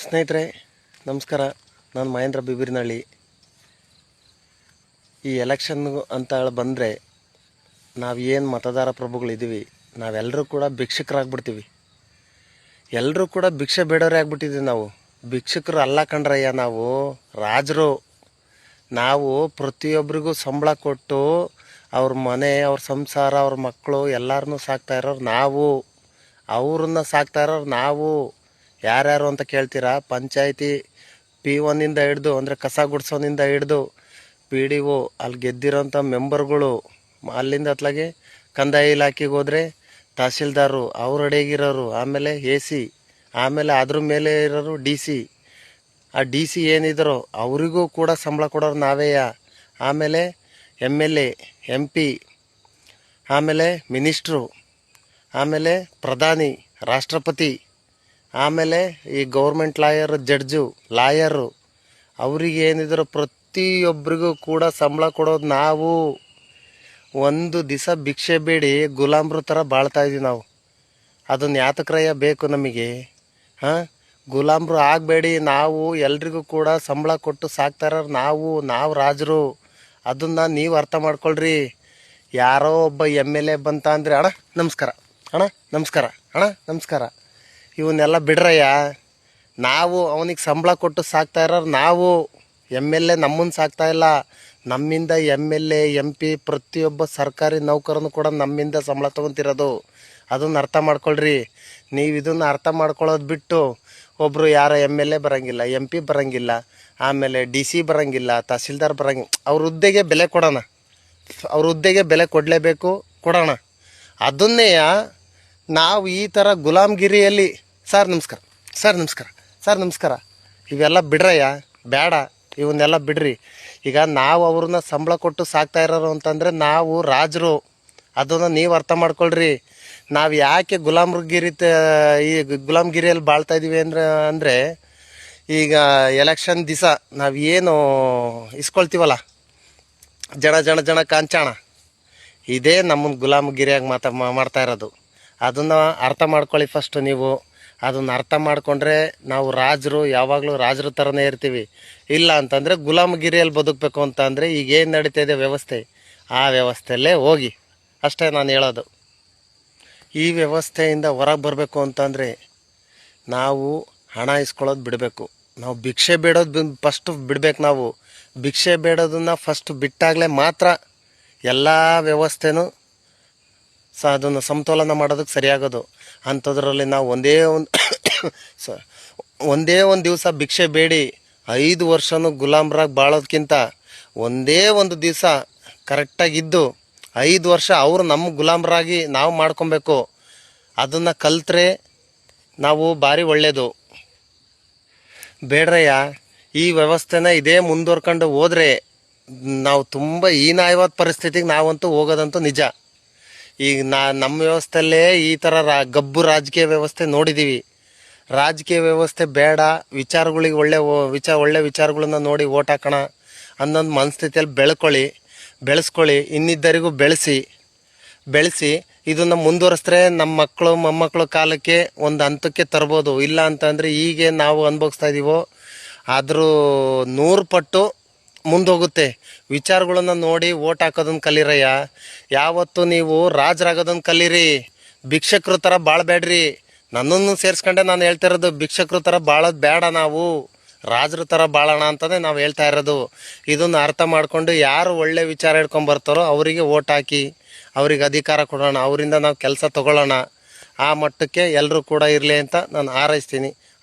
ಸ್ನೇಹಿತರೆ ನಮಸ್ಕಾರ. ನಾನು ಮಹೇಂದ್ರ ಬಿಬಿರ್ನಳ್ಳಿ. ಈ ಎಲೆಕ್ಷನ್ ಅಂತ ಬಂದರೆ ನಾವೇನು ಮತದಾರ ಪ್ರಭುಗಳಿದ್ದೀವಿ, ನಾವೆಲ್ಲರೂ ಕೂಡ ಭಿಕ್ಷುಕರಾಗ್ಬಿಡ್ತೀವಿ. ಎಲ್ಲರೂ ಕೂಡ ಭಿಕ್ಷೆ ಬೇಡೋರೇ ಆಗ್ಬಿಟ್ಟಿದ್ದೀವಿ. ನಾವು ಭಿಕ್ಷುಕರು ಅಲ್ಲ ಕಣ್ರಯ್ಯ, ನಾವು ರಾಜರು. ನಾವು ಪ್ರತಿಯೊಬ್ಬರಿಗೂ ಸಂಬಳ ಕೊಟ್ಟು ಅವ್ರ ಮನೆ, ಅವ್ರ ಸಂಸಾರ, ಅವ್ರ ಮಕ್ಕಳು ಎಲ್ಲರನ್ನೂ ಸಾಕ್ತಾ ಇರೋರು ನಾವು. ಅವ್ರನ್ನ ಸಾಕ್ತಾ ಇರೋರು ನಾವು. ಯಾರ್ಯಾರು ಅಂತ ಕೇಳ್ತೀರಾ? ಪಂಚಾಯಿತಿ P1 ಹಿಡ್ದು, ಅಂದರೆ ಕಸ ಗುಡ್ಸೋನಿಂದ ಹಿಡ್ದು PDO, ಅಲ್ಲಿ ಗೆದ್ದಿರೋಂಥ ಮೆಂಬರ್ಗಳು, ಅಲ್ಲಿಂದ ಅತ್ಲಾಗೆ ಕಂದಾಯ ಇಲಾಖೆಗೆ ಹೋದರೆ ತಹಸೀಲ್ದಾರು, ಅವ್ರ ಅಡಿಗಿರೋರು, ಆಮೇಲೆ AC, ಆಮೇಲೆ ಅದ್ರ ಮೇಲೆ ಇರೋರು DC. ಆ DC ಏನಿದ್ರು ಅವರಿಗೂ ಕೂಡ ಸಂಬಳ ಕೊಡೋರು ನಾವೇಯ. ಆಮೇಲೆ MLA, MP, ಆಮೇಲೆ ಮಿನಿಸ್ಟ್ರು, ಆಮೇಲೆ ಪ್ರಧಾನಿ, ರಾಷ್ಟ್ರಪತಿ, ಆಮೇಲೆ ಈ ಗೌರ್ಮೆಂಟ್ ಲಾಯರು, ಅವ್ರಿಗೆ ಏನಿದ್ರು ಪ್ರತಿಯೊಬ್ಬರಿಗೂ ಕೂಡ ಸಂಬಳ ಕೊಡೋದು ನಾವು. ಒಂದು ದಿವಸ ಭಿಕ್ಷೆ ಬೇಡಿ ಗುಲಾಮ್ರ ಥರ ಬಾಳ್ತಾ ಇದ್ದೀವಿ ನಾವು. ಅದನ್ನು ಯಾತಕ್ರಯ್ಯ ಬೇಕು ನಮಗೆ? ಗುಲಾಮ್ರು ಆಗಬೇಡಿ. ನಾವು ಎಲ್ರಿಗೂ ಕೂಡ ಸಂಬಳ ಕೊಟ್ಟು ಸಾಕ್ತಾ ಇರೋರು ನಾವು ರಾಜರು. ಅದನ್ನು ನೀವು ಅರ್ಥ ಮಾಡ್ಕೊಳ್ರಿ. ಯಾರೋ ಒಬ್ಬ MLA ಬಂತ ಅಂದರೆ ಅಣ್ಣ ನಮಸ್ಕಾರ, ಅಣ್ಣ ನಮಸ್ಕಾರ, ಅಣ್ಣ ನಮಸ್ಕಾರ, ಇವನ್ನೆಲ್ಲ ಬಿಡ್ರಯ್ಯ. ನಾವು ಅವನಿಗೆ ಸಂಬಳ ಕೊಟ್ಟು ಸಾಕ್ತಾ ಇರೋರು ನಾವು. MLA ನಮ್ಮನ್ನು ಸಾಕ್ತಾ ಇಲ್ಲ. ನಮ್ಮಿಂದ MLA, MP, ಪ್ರತಿಯೊಬ್ಬ ಸರ್ಕಾರಿ ನೌಕರನು ಕೂಡ ನಮ್ಮಿಂದ ಸಂಬಳ ತೊಗೊತಿರೋದು. ಅದನ್ನು ಅರ್ಥ ಮಾಡ್ಕೊಳ್ರಿ. ನೀವು ಇದನ್ನು ಅರ್ಥ ಮಾಡ್ಕೊಳ್ಳೋದು ಬಿಟ್ಟು ಒಬ್ಬರು ಯಾರೋ MLA ಬರೋಂಗಿಲ್ಲ, MP ಬರೋಂಗಿಲ್ಲ, ಆಮೇಲೆ DC ಬರೋಂಗಿಲ್ಲ, ತಹಸೀಲ್ದಾರ್ ಬರೋಂಗಿಲ್ಲ. ಅವ್ರ ಹುದ್ದೆಗೆ ಬೆಲೆ ಕೊಡೋಣ, ಅವ್ರ ಹುದ್ದೆಗೆ ಬೆಲೆ ಕೊಡಲೇಬೇಕು, ಕೊಡೋಣ. ಅದನ್ನೇ ನಾವು ಈ ಥರ ಗುಲಾಮ್ಗಿರಿಯಲ್ಲಿ ಸರ್ ನಮಸ್ಕಾರ, ಸರ್ ನಮಸ್ಕಾರ, ಸರ್ ನಮಸ್ಕಾರ, ಇವೆಲ್ಲ ಬಿಡ್ರಯ್ಯ, ಬೇಡ, ಇವನ್ನೆಲ್ಲ ಬಿಡ್ರಿ. ಈಗ ನಾವು ಅವ್ರನ್ನ ಸಂಬಳ ಕೊಟ್ಟು ಸಾಕ್ತಾ ಇರೋರು ಅಂತಂದರೆ ನಾವು ರಾಜರು. ಅದನ್ನು ನೀವು ಅರ್ಥ ಮಾಡ್ಕೊಳ್ರಿ. ನಾವು ಯಾಕೆ ಈ ಗುಲಾಮ್ಗಿರಿಯಲ್ಲಿ ಬಾಳ್ತಾ ಇದ್ದೀವಿ ಅಂದರೆ ಈಗ ಎಲೆಕ್ಷನ್ ದಿವಸ ನಾವು ಏನು ಇಸ್ಕೊಳ್ತೀವಲ್ಲ, ಜನ ಕಾಂಚಾಣ, ಇದೇ ನಮ್ಮನ್ನು ಗುಲಾಮಗಿರಿಯಾಗಿ ಮಾಡ್ತಾ ಇರೋದು. ಅದನ್ನು ಅರ್ಥ ಮಾಡ್ಕೊಳ್ಳಿ ಫಸ್ಟ್ ನೀವು. ಅದನ್ನು ಅರ್ಥ ಮಾಡಿಕೊಂಡ್ರೆ ನಾವು ರಾಜರು, ಯಾವಾಗಲೂ ರಾಜರ ಥರನೇ ಇರ್ತೀವಿ. ಇಲ್ಲ ಅಂತಂದರೆ ಗುಲಾಮಗಿರಿಯಲ್ಲಿ ಬದುಕಬೇಕು ಅಂತ ಅಂದರೆ ಈಗೇನು ನಡೀತಾ ಇದೆ ವ್ಯವಸ್ಥೆ, ಆ ವ್ಯವಸ್ಥೆಯಲ್ಲೇ ಹೋಗಿ, ಅಷ್ಟೇ ನಾನು ಹೇಳೋದು. ಈ ವ್ಯವಸ್ಥೆಯಿಂದ ಹೊರಗೆ ಬರಬೇಕು ಅಂತಂದರೆ ನಾವು ಹಣ ಇಸ್ಕೊಳ್ಳೋದು ಬಿಡಬೇಕು. ನಾವು ಭಿಕ್ಷೆ ಬೇಡೋದು ಫಸ್ಟ್ ಬಿಡಬೇಕು. ನಾವು ಭಿಕ್ಷೆ ಬೇಡೋದನ್ನು ಫಸ್ಟ್ ಬಿಟ್ಟಾಗಲೇ ಮಾತ್ರ ಎಲ್ಲ ವ್ಯವಸ್ಥೆನೂ ಅದನ್ನು ಸಮತೋಲನ ಮಾಡೋದಕ್ಕೆ ಸರಿಯಾಗೋದು. ಅಂಥದ್ರಲ್ಲಿ ನಾವು ಒಂದೇ ಒಂದು ದಿವಸ ಭಿಕ್ಷೆ ಬೇಡಿ 5 ವರ್ಷನೂ ಗುಲಾಮ್ರಾಗಿ ಬಾಳೋದಕ್ಕಿಂತ ಒಂದೇ ಒಂದು ದಿವಸ ಕರೆಕ್ಟಾಗಿದ್ದು 5 ವರ್ಷ ಅವರು ನಮ್ಮ ಗುಲಾಮ್ರಾಗಿ ನಾವು ಮಾಡ್ಕೊಬೇಕು. ಅದನ್ನು ಕಲ್ತ್ರೆ ನಾವು ಭಾರಿ ಒಳ್ಳೆಯದು. ಬೇಡ್ರಯ್ಯ, ಈ ವ್ಯವಸ್ಥೆನ ಇದೇ ಮುಂದುವರ್ಕೊಂಡು ಹೋದರೆ ನಾವು ತುಂಬ ಹೀನಾಯವಾದ ಪರಿಸ್ಥಿತಿಗೆ ನಾವಂತೂ ಹೋಗೋದಂತೂ ನಿಜ. ಈಗ ನಮ್ಮ ವ್ಯವಸ್ಥೆಯಲ್ಲೇ ಈ ಥರ ಗಬ್ಬು ರಾಜಕೀಯ ವ್ಯವಸ್ಥೆ ನೋಡಿದ್ದೀವಿ. ರಾಜಕೀಯ ವ್ಯವಸ್ಥೆ ಬೇಡ, ವಿಚಾರಗಳಿಗೆ ಒಳ್ಳೆ ವಿಚಾರಗಳನ್ನ ನೋಡಿ ಓಟ್ ಹಾಕೋಣ ಅನ್ನೊಂದು ಮನಸ್ಥಿತಿಯಲ್ಲಿ ಬೆಳೆಸ್ಕೊಳ್ಳಿ. ಇನ್ನಿದ್ದರಿಗೂ ಬೆಳೆಸಿ ಇದನ್ನು ಮುಂದುವರಿಸಿದ್ರೆ ನಮ್ಮ ಮಕ್ಕಳು ಮೊಮ್ಮಕ್ಕಳು ಕಾಲಕ್ಕೆ ಒಂದು ಹಂತಕ್ಕೆ ತರ್ಬೋದು. ಇಲ್ಲ ಅಂತಂದರೆ ಹೀಗೆ ನಾವು ಅನುಭವಿಸ್ತಾ ಇದ್ದೀವೋ ಅದ್ರ 100 ಪಟ್ಟು ಮುಂದೋಗುತ್ತೆ. ವಿಚಾರಗಳನ್ನ ನೋಡಿ ಓಟ್ ಹಾಕೋದನ್ನ ಕಲೀರಯ್ಯ. ಯಾವತ್ತು ನೀವು ರಾಜರಾಗೋದನ್ನ ಕಲೀರಿ, ಭಿಕ್ಷಕರ ಥರ ಬಾಳಬೇಡ್ರಿ. ನನ್ನನ್ನು ಸೇರಿಸ್ಕೊಂಡೆ ನಾನು ಹೇಳ್ತಾ ಇರೋದು. ಭಿಕ್ಷಕರ ಥರ ಬಾಳೋದು ಬೇಡ, ನಾವು ರಾಜರ ಥರ ಬಾಳೋಣ ಅಂತಲೇ ನಾವು ಹೇಳ್ತಾ ಇರೋದು. ಇದನ್ನು ಅರ್ಥ ಮಾಡಿಕೊಂಡು ಯಾರು ಒಳ್ಳೆ ವಿಚಾರ ಹಿಡ್ಕೊಂಬರ್ತಾರೋ ಅವರಿಗೆ ಓಟ್ ಹಾಕಿ, ಅವ್ರಿಗೆ ಅಧಿಕಾರ ಕೊಡೋಣ, ಅವರಿಂದ ನಾವು ಕೆಲಸ ತಗೊಳ್ಳೋಣ. ಆ ಮಟ್ಟಕ್ಕೆ ಎಲ್ಲರೂ ಕೂಡ ಇರಲಿ ಅಂತ ನಾನು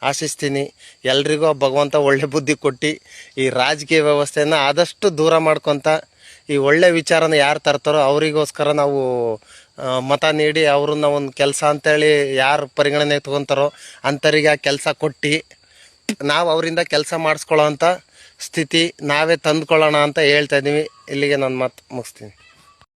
ಆಶಿಸ್ತೀನಿ. ಎಲ್ರಿಗೂ ಭಗವಂತ ಒಳ್ಳೆ ಬುದ್ಧಿ ಕೊಟ್ಟು ಈ ರಾಜಕೀಯ ವ್ಯವಸ್ಥೆಯನ್ನು ಆದಷ್ಟು ದೂರ ಮಾಡ್ಕೊತ ಈ ಒಳ್ಳೆ ವಿಚಾರನ ಯಾರು ತರ್ತಾರೋ ಅವರಿಗೋಸ್ಕರ ನಾವು ಮತ ನೀಡಿ ಅವ್ರನ್ನ ಒಂದು ಕೆಲಸ ಅಂತೇಳಿ ಯಾರು ಪರಿಗಣನೆ ತೊಗೊತಾರೋ ಅಂಥವ್ರಿಗೆ ಆ ಕೆಲಸ ಕೊಟ್ಟು ನಾವು ಅವರಿಂದ ಕೆಲಸ ಮಾಡಿಸ್ಕೊಳ್ಳೋ ಅಂಥ ಸ್ಥಿತಿ ನಾವೇ ತಂದುಕೊಳ್ಳೋಣ ಅಂತ ಹೇಳ್ತಾ ಇದ್ದೀವಿ. ಇಲ್ಲಿಗೆ ನಾನು ಮಾತು ಮುಗಿಸ್ತೀನಿ.